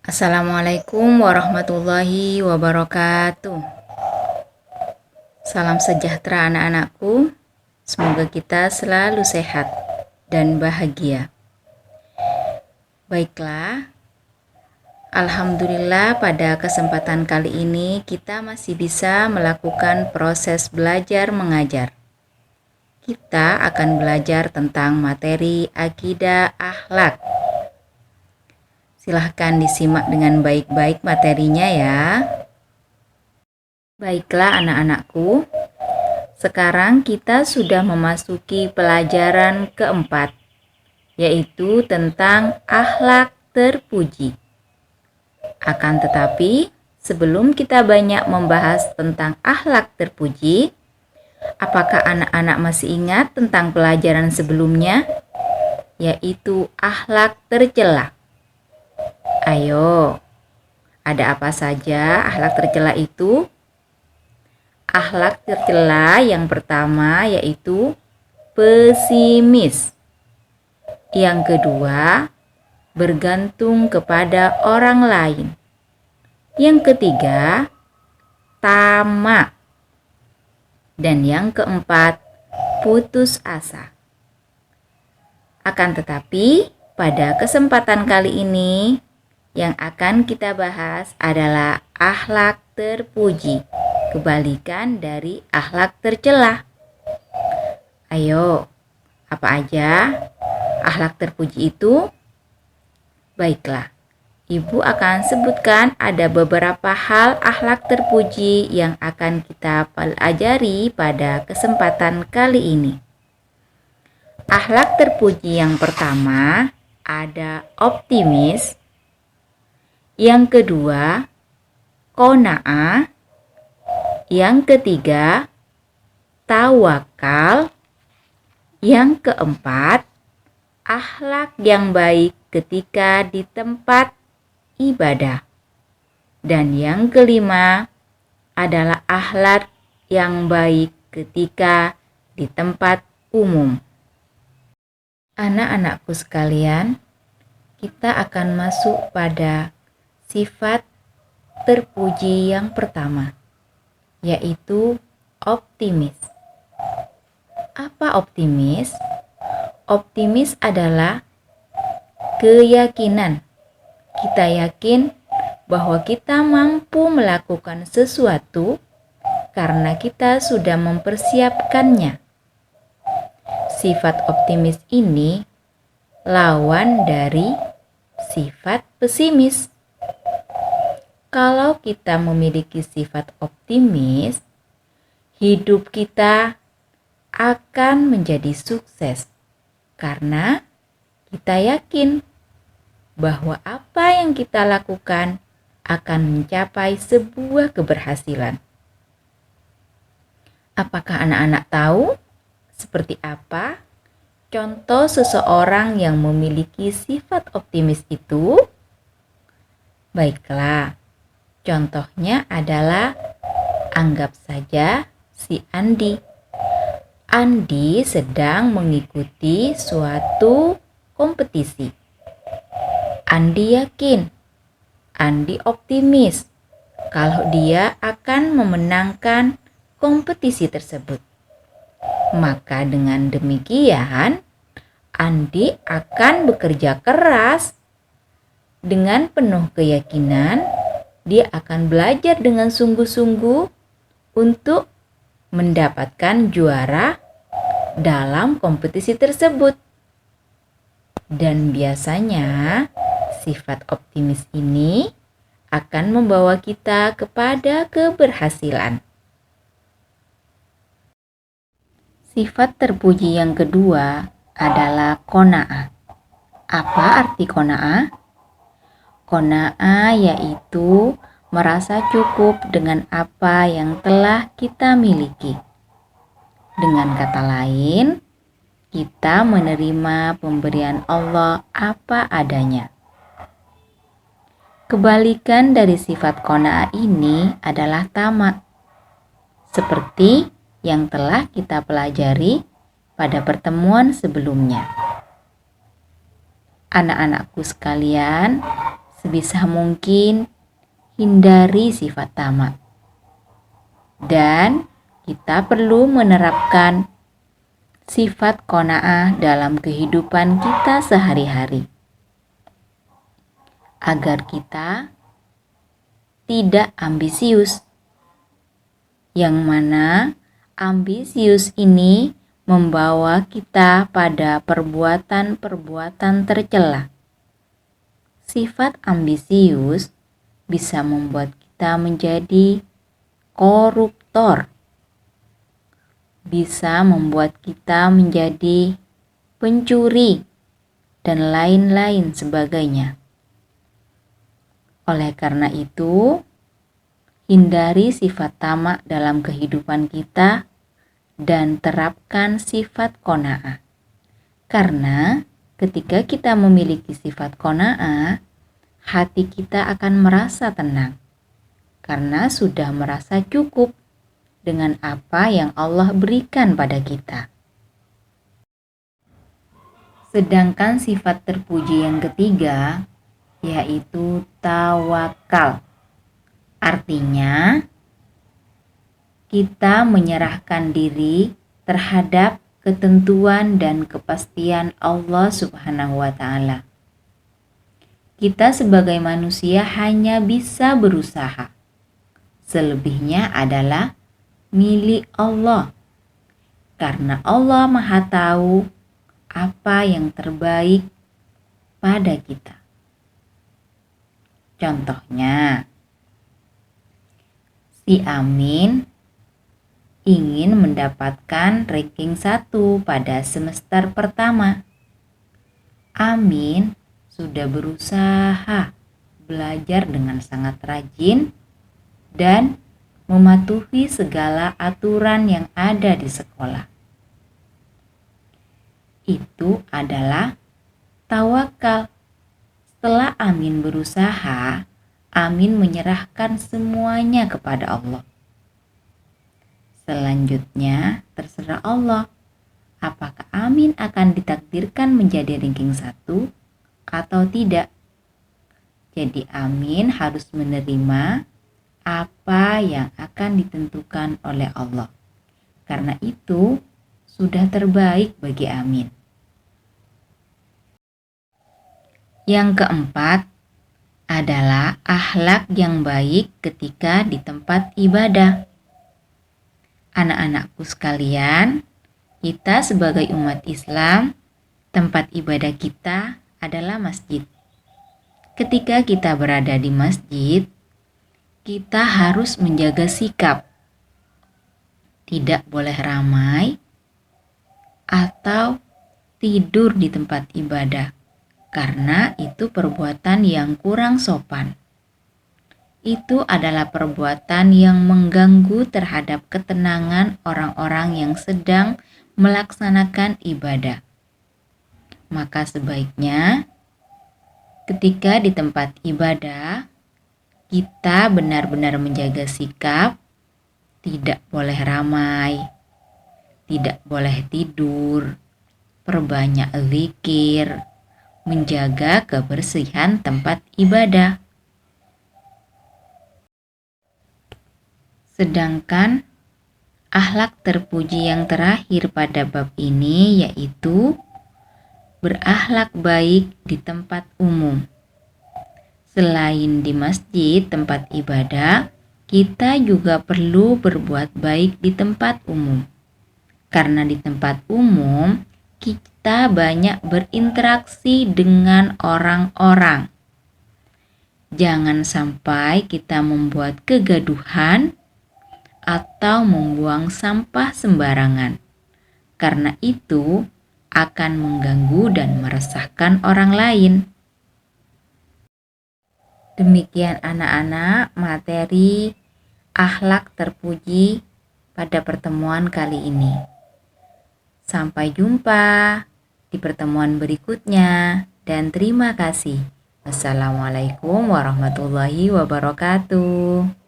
Assalamualaikum warahmatullahi wabarakatuh. Salam sejahtera anak-anakku. Semoga kita selalu sehat dan bahagia. Baiklah, alhamdulillah pada kesempatan kali ini kita masih bisa melakukan proses belajar mengajar. Kita akan belajar tentang materi akidah akhlak. Silahkan disimak dengan baik-baik materinya ya. Baiklah anak-anakku, sekarang kita sudah memasuki pelajaran keempat, yaitu tentang akhlak terpuji. Akan tetapi, sebelum kita banyak membahas tentang akhlak terpuji, apakah anak-anak masih ingat tentang pelajaran sebelumnya, yaitu akhlak tercela? Ayo, ada apa saja akhlak tercela itu? Akhlak tercela yang pertama yaitu pesimis. Yang kedua, bergantung kepada orang lain. Yang ketiga, tamak. Dan yang keempat, putus asa. Akan tetapi, pada kesempatan kali ini, yang akan kita bahas adalah akhlak terpuji, kebalikan dari akhlak tercela. Ayo, apa aja akhlak terpuji itu? Baiklah, Ibu akan sebutkan ada beberapa hal akhlak terpuji yang akan kita pelajari pada kesempatan kali ini. Akhlak terpuji yang pertama ada optimis. Yang kedua, qanaah. Yang ketiga, tawakal. Yang keempat, akhlak yang baik ketika di tempat ibadah. Dan yang kelima adalah akhlak yang baik ketika di tempat umum. Anak-anakku sekalian, kita akan masuk pada sifat terpuji yang pertama, yaitu optimis. Apa optimis? Optimis adalah keyakinan. Kita yakin bahwa kita mampu melakukan sesuatu karena kita sudah mempersiapkannya. Sifat optimis ini lawan dari sifat pesimis. Kalau kita memiliki sifat optimis, hidup kita akan menjadi sukses karena kita yakin bahwa apa yang kita lakukan akan mencapai sebuah keberhasilan. Apakah anak-anak tahu seperti apa contoh seseorang yang memiliki sifat optimis itu? Baiklah, contohnya adalah anggap saja si Andi. Andi sedang mengikuti suatu kompetisi. Andi yakin, Andi optimis kalau dia akan memenangkan kompetisi tersebut. Maka dengan demikian, Andi akan bekerja keras. Dengan penuh keyakinan, dia akan belajar dengan sungguh-sungguh untuk mendapatkan juara dalam kompetisi tersebut. Dan biasanya sifat optimis ini akan membawa kita kepada keberhasilan. Sifat terpuji yang kedua adalah qanaah. Apa arti qanaah? Qanaah yaitu merasa cukup dengan apa yang telah kita miliki. Dengan kata lain, kita menerima pemberian Allah apa adanya. Kebalikan dari sifat qanaah ini adalah tamak. Seperti yang telah kita pelajari pada pertemuan sebelumnya. Anak-anakku sekalian, Sebisa mungkin hindari sifat tamak. Dan kita perlu menerapkan sifat qanaah dalam kehidupan kita sehari-hari. Agar kita tidak ambisius. Yang mana ambisius ini membawa kita pada perbuatan-perbuatan tercela. Sifat ambisius bisa membuat kita menjadi koruptor, bisa membuat kita menjadi pencuri, dan lain-lain sebagainya. Oleh karena itu, hindari sifat tamak dalam kehidupan kita dan terapkan sifat qanaah. Karena ketika kita memiliki sifat qanaah, hati kita akan merasa tenang karena sudah merasa cukup dengan apa yang Allah berikan pada kita. Sedangkan sifat terpuji yang ketiga yaitu tawakal. Artinya, kita menyerahkan diri terhadap ketentuan dan kepastian Allah Subhanahu wa Ta'ala. Kita sebagai manusia hanya bisa berusaha. Selebihnya adalah milik Allah. Karena Allah Maha Tahu apa yang terbaik pada kita. Contohnya, si Amin ingin mendapatkan ranking 1 pada semester pertama. Amin sudah berusaha belajar dengan sangat rajin dan mematuhi segala aturan yang ada di sekolah. Itu adalah tawakal. Setelah Amin berusaha, Amin menyerahkan semuanya kepada Allah. Selanjutnya, terserah Allah, apakah Amin akan ditakdirkan menjadi ranking 1 atau tidak. Jadi Amin harus menerima apa yang akan ditentukan oleh Allah. Karena itu sudah terbaik bagi Amin. Yang keempat adalah akhlak yang baik ketika di tempat ibadah. Anak-anakku sekalian, kita sebagai umat Islam, tempat ibadah kita adalah masjid. Ketika kita berada di masjid, kita harus menjaga sikap. Tidak boleh ramai atau tidur di tempat ibadah, karena itu perbuatan yang kurang sopan. Itu adalah perbuatan yang mengganggu terhadap ketenangan orang-orang yang sedang melaksanakan ibadah. Maka sebaiknya ketika di tempat ibadah, kita benar-benar menjaga sikap, tidak boleh ramai, tidak boleh tidur, perbanyak zikir, menjaga kebersihan tempat ibadah. Sedangkan akhlak terpuji yang terakhir pada bab ini yaitu berakhlak baik di tempat umum. Selain di masjid tempat ibadah, kita juga perlu berbuat baik di tempat umum. Karena di tempat umum kita banyak berinteraksi dengan orang-orang. Jangan sampai kita membuat kegaduhan atau membuang sampah sembarangan. Karena itu akan mengganggu dan meresahkan orang lain. Demikian anak-anak materi akhlak terpuji pada pertemuan kali ini. Sampai jumpa di pertemuan berikutnya dan terima kasih. Wassalamualaikum warahmatullahi wabarakatuh.